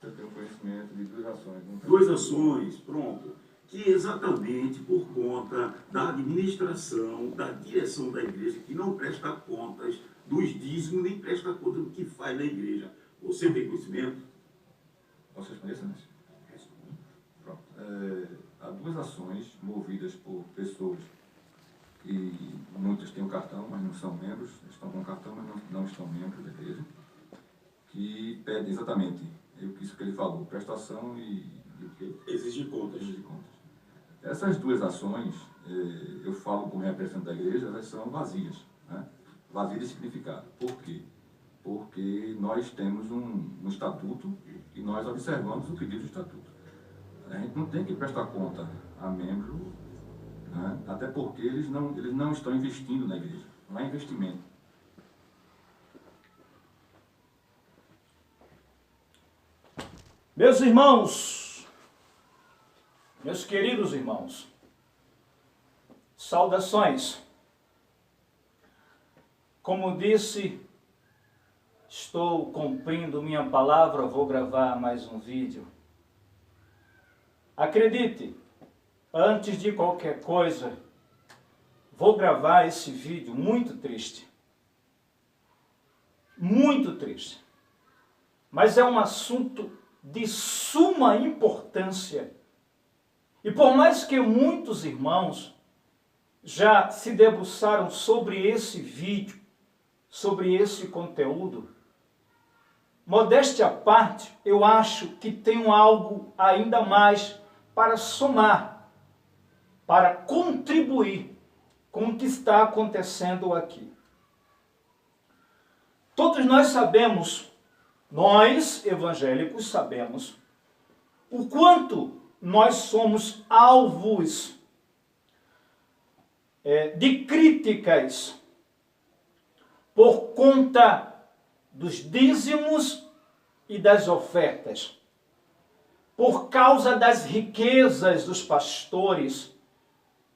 Eu tenho conhecimento de duas ações. Duas ações, pronto. Que exatamente por conta da administração, da direção da igreja, que não presta contas dos dízimos, nem presta conta do que faz na igreja. Você tem conhecimento? Posso responder, Silêncio? Pronto. Há duas ações movidas por pessoas que muitas têm o cartão, mas não são membros, estão com o cartão, mas não estão membros da igreja, que pedem exatamente isso que ele falou, prestação e o quê? Exigir contas. Exigir contas. Essas duas ações, eu falo como representante da igreja, elas são vazias, né? Vazias de significado. Por quê? Porque nós temos um estatuto e nós observamos o que diz o estatuto. A gente não tem que prestar conta a membro, né? Até porque eles não estão investindo na igreja. Não é investimento. Meus irmãos, meus queridos irmãos, saudações. Como disse, estou cumprindo minha palavra, vou gravar mais um vídeo. Acredite, antes de qualquer coisa, vou gravar esse vídeo muito triste. Muito triste. Mas é um assunto de suma importância. E por mais que muitos irmãos já se debruçaram sobre esse vídeo, sobre esse conteúdo, modéstia à parte, eu acho que tenho algo ainda mais para somar, para contribuir com o que está acontecendo aqui. Todos nós sabemos, nós evangélicos sabemos, o quanto nós somos alvos de críticas por conta dos dízimos e das ofertas, por causa das riquezas dos pastores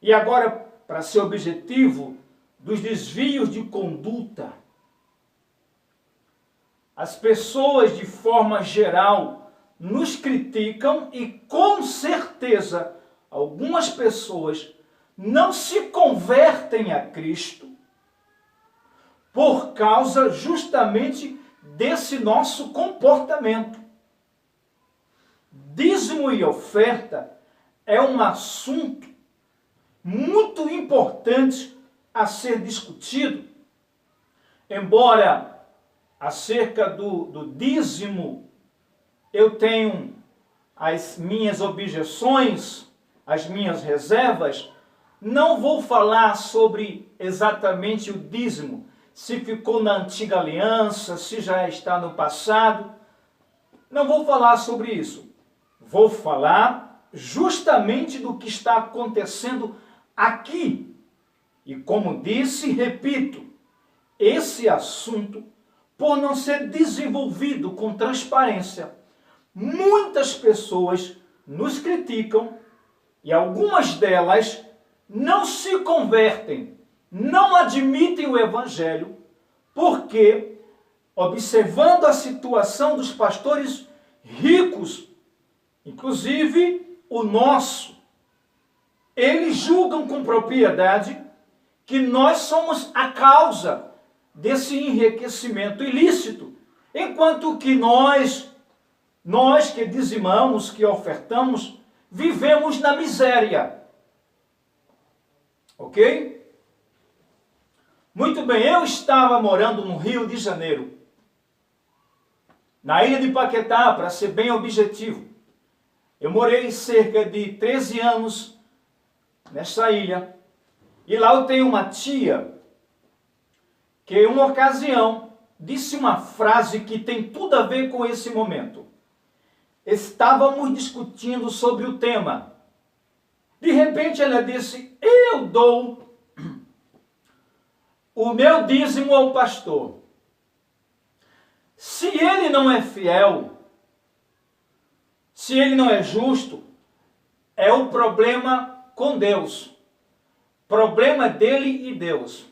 e agora, para ser objetivo, dos desvios de conduta. As pessoas, de forma geral, nos criticam e, com certeza, algumas pessoas não se convertem a Cristo por causa justamente desse nosso comportamento. Dízimo e oferta é um assunto muito importante a ser discutido, embora acerca do dízimo eu tenho as minhas objeções, as minhas reservas. Não vou falar sobre exatamente o dízimo, se ficou na antiga aliança, se já está no passado. Não vou falar sobre isso. Vou falar justamente do que está acontecendo aqui. E como disse, repito, esse assunto, por não ser desenvolvido com transparência, muitas pessoas nos criticam e algumas delas não se convertem, não admitem o Evangelho, porque, observando a situação dos pastores ricos, inclusive o nosso, eles julgam com propriedade que nós somos a causa desse enriquecimento ilícito, enquanto que nós que dizimamos, que ofertamos, vivemos na miséria. Ok? Muito bem, eu estava morando no Rio de Janeiro, na ilha de Paquetá, para ser bem objetivo. Eu morei cerca de 13 anos nessa ilha, e lá eu tenho uma tia que em uma ocasião disse uma frase que tem tudo a ver com esse momento. Estávamos discutindo sobre o tema. De repente ela disse: eu dou o meu dízimo ao pastor. Se ele não é fiel, se ele não é justo, é o problema com Deus. Problema dele e Deus.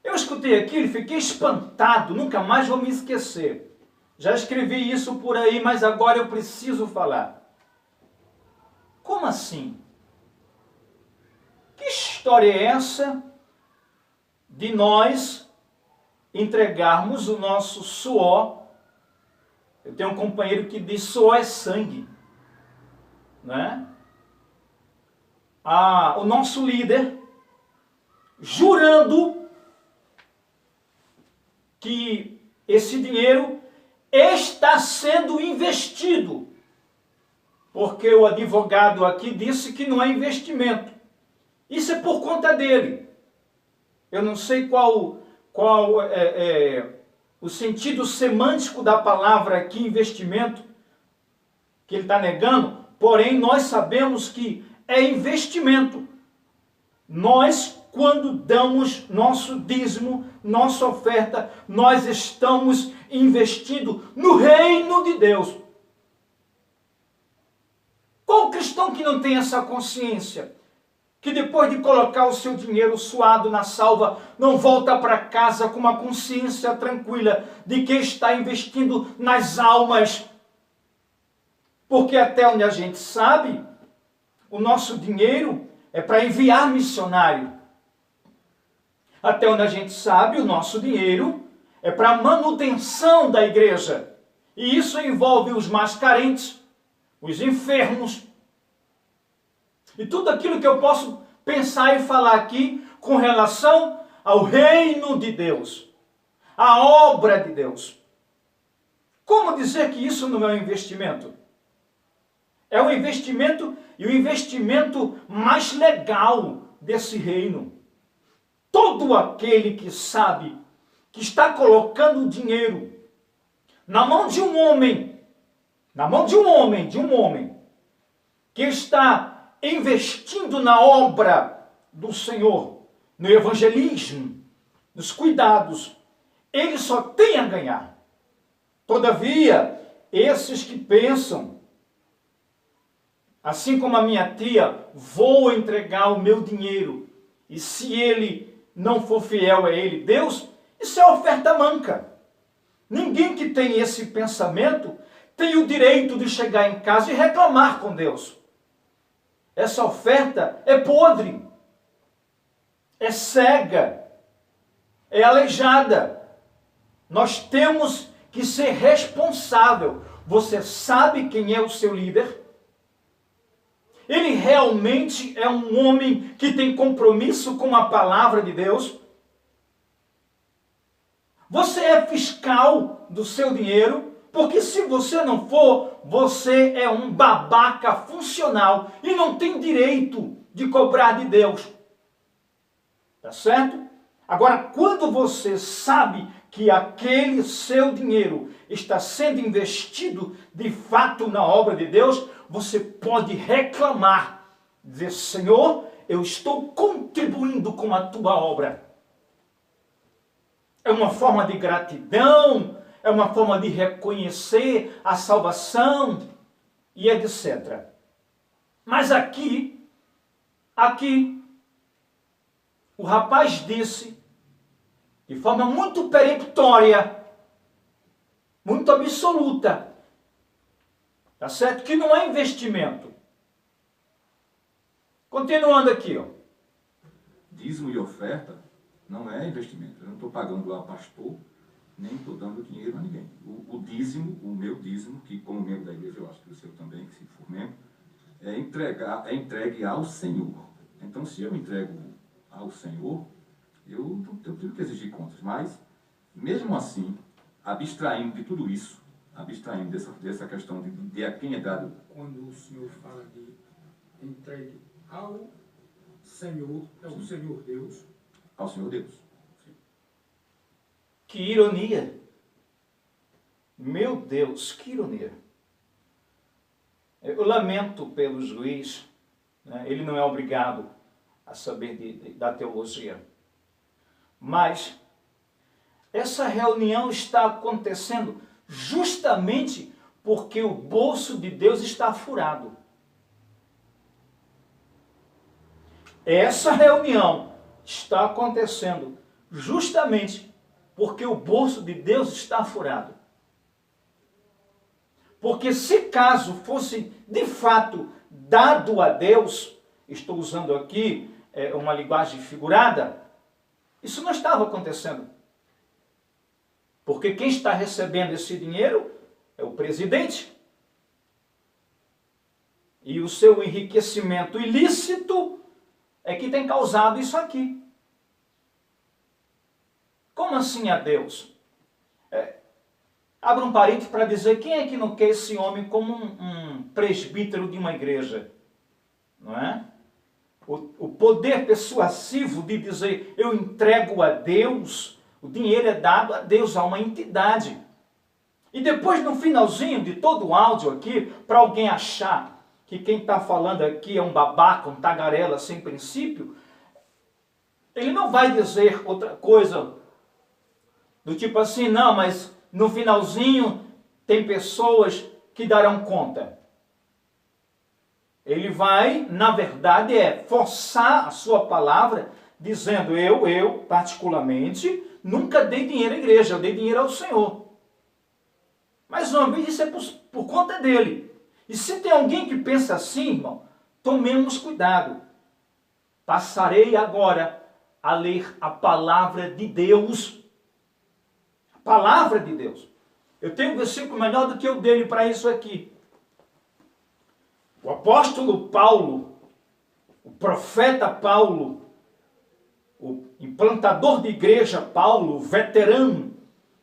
Eu escutei aquilo e fiquei espantado, nunca mais vou me esquecer. Já escrevi isso por aí, mas agora eu preciso falar. Como assim? Que história é essa de nós entregarmos o nosso suor? Eu tenho um companheiro que diz suor é sangue, né? O nosso líder, jurando que esse dinheiro está sendo investido, porque o advogado aqui disse que não é investimento. Isso é por conta dele. Eu não sei qual é o sentido semântico da palavra aqui, investimento, que ele está negando, porém nós sabemos que é investimento. Nós, quando damos nosso dízimo, nossa oferta, nós estamos investindo no reino de Deus. Qual cristão que não tem essa consciência? Que depois de colocar o seu dinheiro suado na salva, não volta para casa com uma consciência tranquila de que está investindo nas almas. Porque até onde a gente sabe, o nosso dinheiro é para enviar missionário. Até onde a gente sabe, o nosso dinheiro é para a manutenção da igreja. E isso envolve os mais carentes, os enfermos, e tudo aquilo que eu posso pensar e falar aqui com relação ao reino de Deus, a obra de Deus. Como dizer que isso não é um investimento? É um investimento, e o investimento mais legal desse reino. Todo aquele que sabe que está colocando dinheiro na mão de um homem, que está investindo na obra do Senhor, no evangelismo, nos cuidados, ele só tem a ganhar. Todavia, esses que pensam, assim como a minha tia, vou entregar o meu dinheiro, e se ele não for fiel a ele, Deus, isso é oferta manca. Ninguém que tem esse pensamento tem o direito de chegar em casa e reclamar com Deus. Essa oferta é podre, é cega, é aleijada. Nós temos que ser responsável. Você sabe quem é o seu líder? Ele realmente é um homem que tem compromisso com a palavra de Deus? Você é fiscal do seu dinheiro? Porque se você não for, você é um babaca funcional e não tem direito de cobrar de Deus. Tá certo? Agora, quando você sabe que aquele seu dinheiro está sendo investido de fato na obra de Deus, você pode reclamar, dizer, Senhor, eu estou contribuindo com a tua obra. É uma forma de gratidão, é uma forma de reconhecer a salvação e etc. Mas aqui, o rapaz disse, de forma muito peremptória, muito absoluta, tá certo? Que não é investimento. Continuando aqui, ó. Dízimo e oferta não é investimento. Eu não estou pagando a pastor, nem estou dando dinheiro a ninguém. O dízimo, o meu dízimo, que como membro da igreja, eu acho que o seu também, que se for membro, é entregue ao Senhor. Então, se eu entrego ao Senhor, eu tenho que exigir contas. Mas, mesmo assim, abstraindo de tudo isso, abstraindo dessa questão de a quem é dado. Quando o senhor fala de entregue ao Senhor, é o Senhor Deus. Ao Senhor Deus. Que ironia! Meu Deus, que ironia! Eu lamento pelo juiz, né? Ele não é obrigado a saber da teologia. Mas essa reunião está acontecendo justamente porque o bolso de Deus está furado. Essa reunião está acontecendo justamente porque o bolso de Deus está furado. Porque se caso fosse de fato dado a Deus, estou usando aqui uma linguagem figurada, isso não estava acontecendo. Porque quem está recebendo esse dinheiro é o presidente. E o seu enriquecimento ilícito é que tem causado isso aqui. Como assim a Deus? Abra um parênteses para dizer, quem é que não quer esse homem como um presbítero de uma igreja? Não é? O poder persuasivo de dizer, eu entrego a Deus, o dinheiro é dado a Deus, a uma entidade. E depois, no finalzinho de todo o áudio aqui, para alguém achar que quem está falando aqui é um babaca, um tagarela sem princípio, ele não vai dizer outra coisa do tipo assim, não, mas no finalzinho tem pessoas que darão conta. Ele vai, na verdade, forçar a sua palavra, dizendo, eu particularmente, nunca dei dinheiro à igreja, eu dei dinheiro ao Senhor. Mas uma vez isso é por conta dele. E se tem alguém que pensa assim, irmão, tomemos cuidado. Passarei agora a ler a palavra de Deus. A palavra de Deus. Eu tenho um versículo melhor do que o dele para isso aqui. O apóstolo Paulo, o profeta Paulo, o implantador de igreja Paulo, o veterano,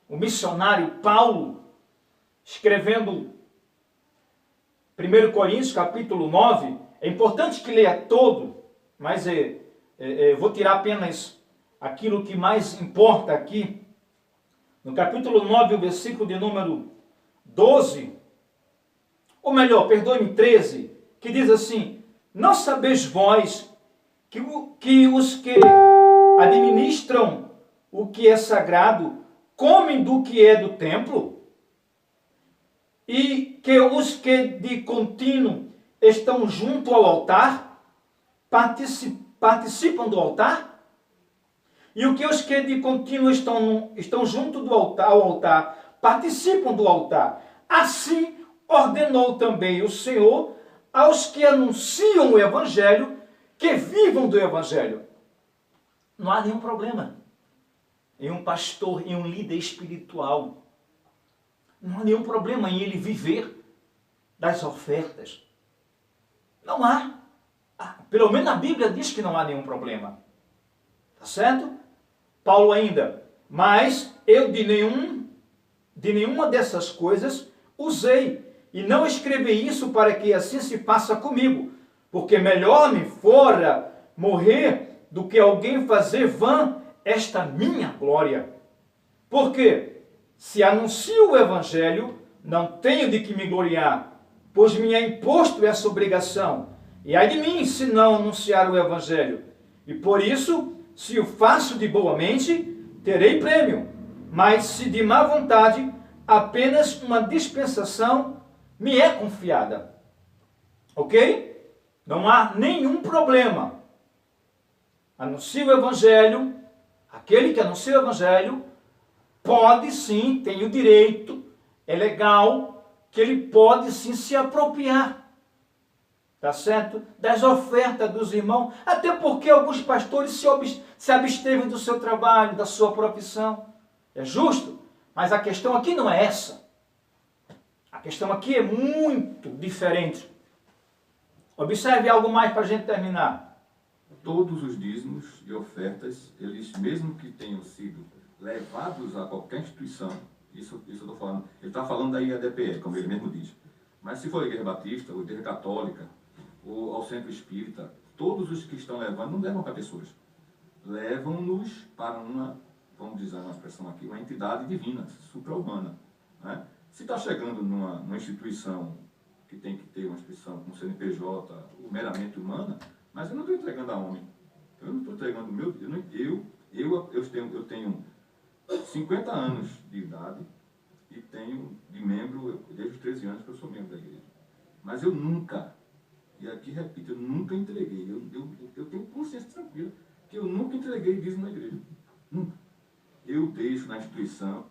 o missionário Paulo, escrevendo 1 Coríntios capítulo 9, é importante que leia todo, mas vou tirar apenas aquilo que mais importa aqui. No capítulo 9, o versículo de número 12, ou melhor, perdoe-me, 13, que diz assim, não sabeis vós que os que administram o que é sagrado comem do que é do templo? E que os que de contínuo estão junto ao altar participam do altar? E o que os que de contínuo estão junto ao altar participam do altar? Assim ordenou também o Senhor aos que anunciam o Evangelho que vivam do Evangelho. Não há nenhum problema em um pastor, em um líder espiritual. Não há nenhum problema em ele viver das ofertas. Não há. Pelo menos a Bíblia diz que não há nenhum problema. Tá certo? Paulo ainda. Mas eu de nenhuma dessas coisas usei. E não escrevi isso para que assim se passe comigo. Porque melhor me fora morrer do que alguém fazer vã esta minha glória. Porque se anuncio o Evangelho, não tenho de que me gloriar, pois me é imposto essa obrigação. E ai de mim, se não anunciar o Evangelho. E por isso, se o faço de boa mente, terei prêmio. Mas se de má vontade, apenas uma dispensação me é confiada. Ok? Não há nenhum problema. Anuncio o Evangelho, aquele que anuncia o Evangelho, pode sim, tem o direito, é legal, que ele pode sim se apropriar, tá certo? Das ofertas dos irmãos, até porque alguns pastores se abstevem do seu trabalho, da sua profissão. É justo, mas a questão aqui não é essa. A questão aqui é muito diferente. Observe algo mais para a gente terminar. Todos os dízimos e ofertas, eles mesmo que tenham sido levados a qualquer instituição, isso eu estou falando, ele está falando da IADPE, como ele mesmo diz, mas se for a Igreja Batista, ou a Igreja Católica, ou ao Centro Espírita, todos os que estão levando, não levam para pessoas, levam-nos para uma, vamos dizer uma expressão aqui, uma entidade divina, supra-humana. Né? Se está chegando numa instituição que tem que ter uma instituição com CNPJ, meramente humana, mas eu não estou entregando a homem, eu não estou entregando o meu, eu tenho 50 anos de idade e tenho de membro, desde os 13 anos que eu sou membro da igreja. Mas eu nunca, e aqui repito, eu nunca entreguei, eu tenho consciência tranquila que eu nunca entreguei dízimo na igreja. Nunca. Eu deixo na instituição.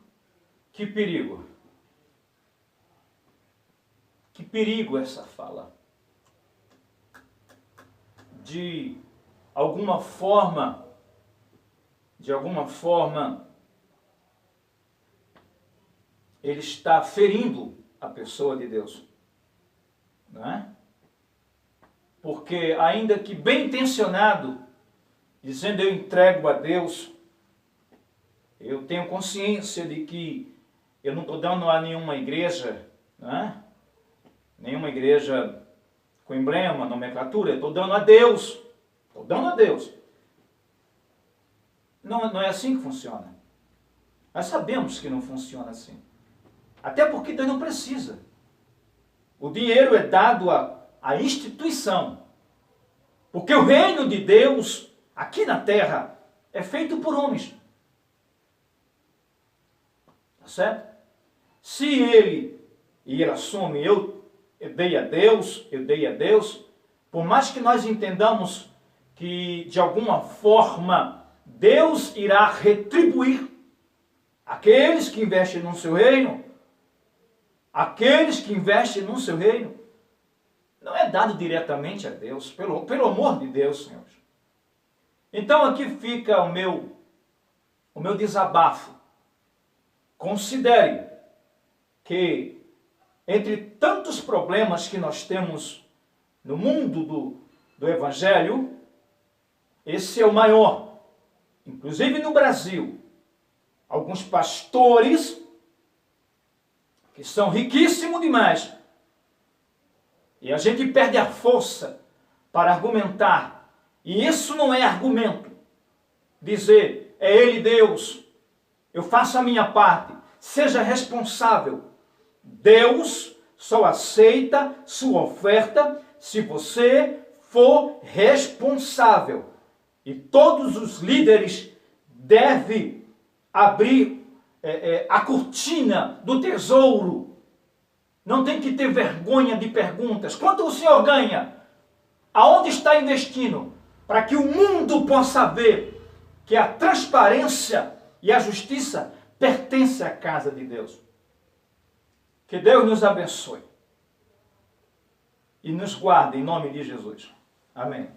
Que perigo. perigo essa fala. De alguma forma, ele está ferindo a pessoa de Deus. Não é? Porque ainda que bem intencionado, dizendo eu entrego a Deus, eu tenho consciência de que eu não estou dando a nenhuma igreja, né? Nenhuma igreja com emblema, nomenclatura, eu estou dando a Deus. Estou dando a Deus. Não é assim que funciona. Nós sabemos que não funciona assim. Até porque Deus não precisa. O dinheiro é dado à instituição. Porque o reino de Deus, aqui na terra, é feito por homens. Certo? Se ele assume, eu dei a Deus, por mais que nós entendamos que de alguma forma Deus irá retribuir aqueles que investem no seu reino, não é dado diretamente a Deus, pelo amor de Deus, senhores. Então aqui fica o meu desabafo. Considere que entre tantos problemas que nós temos no mundo do Evangelho, esse é o maior. Inclusive no Brasil, alguns pastores que são riquíssimos demais, e a gente perde a força para argumentar, e isso não é argumento, dizer, é Ele Deus, eu faço a minha parte, seja responsável. Deus só aceita sua oferta se você for responsável. E todos os líderes devem abrir a cortina do tesouro. Não tem que ter vergonha de perguntas. Quanto o senhor ganha? Aonde está investindo? Para que o mundo possa ver que a transparência e a justiça pertence à casa de Deus. Que Deus nos abençoe e nos guarde em nome de Jesus. Amém.